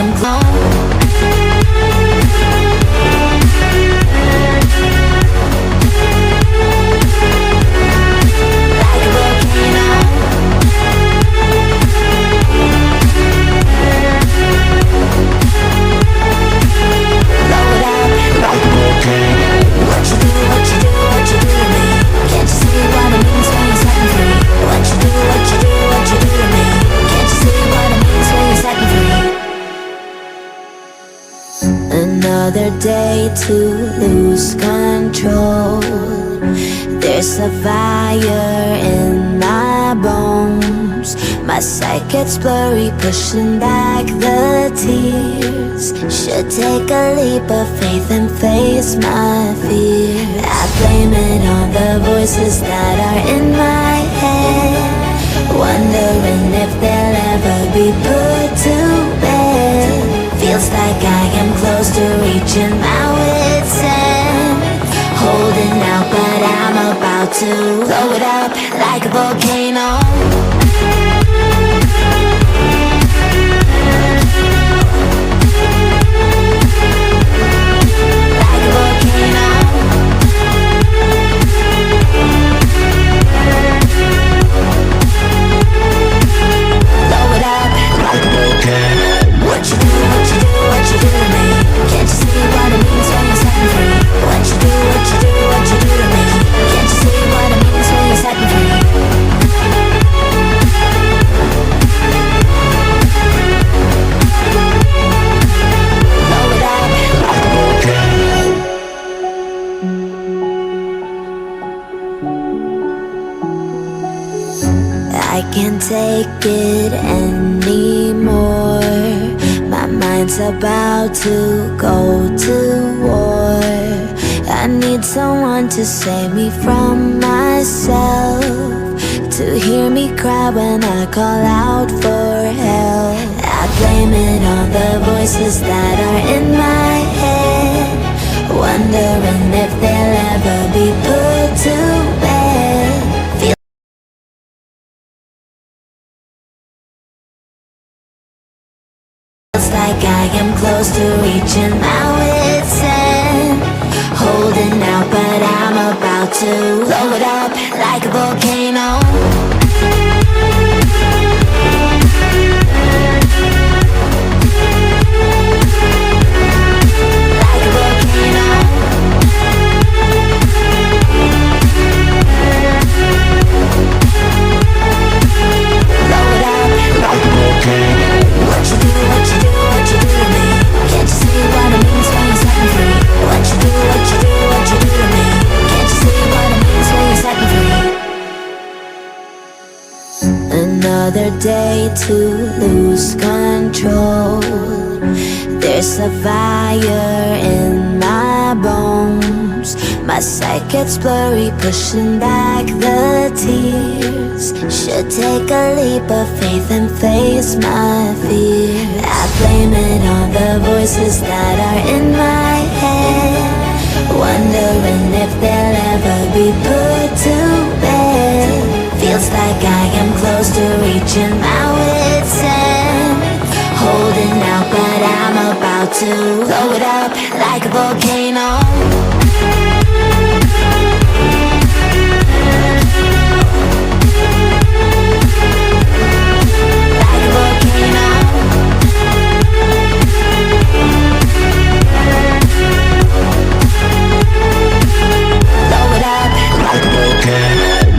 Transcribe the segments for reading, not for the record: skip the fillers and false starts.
am close. Another day to lose control. There's a fire in my bones. My sight gets blurry, pushing back the tears. Should take a leap of faith and face my fear. I blame it on the voices that are in my head, wondering if they'll ever be put to bed. Feels like I am close to reaching my wit's end, holding out, but I'm about to blow it up like a volcano. Like a volcano. Blow it up like a volcano. What you do, what you do, what you do to me? Can't you see what it means when you set me free? What you do, what you do, what you do to me? Can't you see what it means when you set me free? Blow it up like a volcano. I can't take it anymore. My mind's about to go to war. I need someone to save me from myself, to hear me cry when I call out for help. I blame it on the voices that are in my head, wondering if they'll ever be put to bed. Feels like I am close to reaching my wit's end, holding out, but I'm about to blow it up like a volcano. Like a volcano. Blow it up like a volcano. What you do, what you do, what you do to me? Can't you see what it means when you set me free? What you do, what you do, what you do to me? Can't you see what it means when you set me free? Another day to lose control. There's a fire in my bones. My sight gets blurry, pushing back the tears. Should take a leap of faith and face my fear. I blame it on the voices that are in my head, wondering if they'll ever be put to bed. Feels like I am close to reaching my wit's end, holding out, but I'm about to blow it up like a volcano.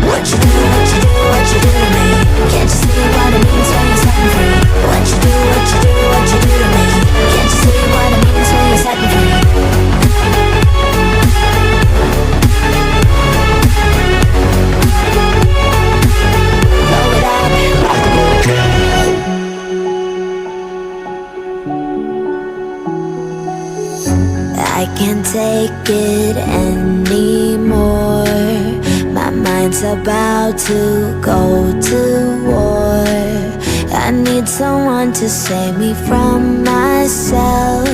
What you do, what you do, what you do to me? Can't you see what it means when you set me free? What you do, what you do, what you do to me? Can't you see what it means when you set me free? Blow it up like a volcano. I can't take it anymore. My mind's about to go to war. I need someone to save me from myself,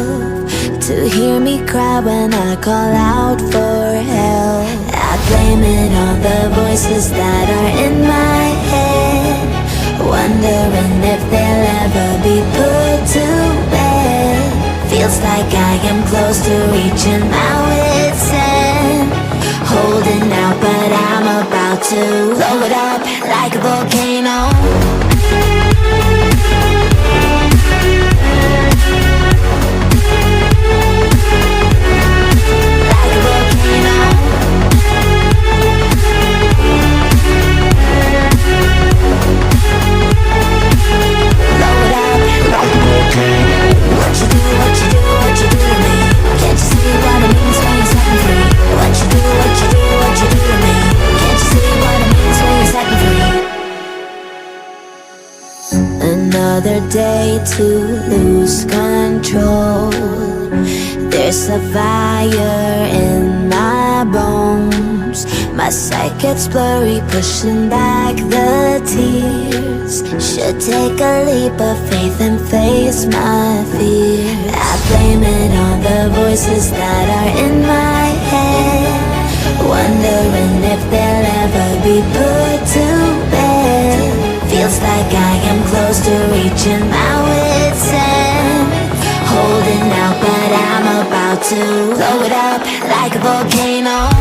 to hear me cry when I call out for help. I blame it on the voices that are in my head, wondering if they'll ever be put to bed. about to blow it up like a volcano. Another day to lose control. There's a fire in my bones. My sight gets blurry, pushing back the tears. Should take a leap of faith and face my fear. I blame it on the voices that are in my head, wondering if they'll ever be put to bed. Feels like I am close to reaching my wit's end. Holding out, but I'm about to blow it up like a volcano.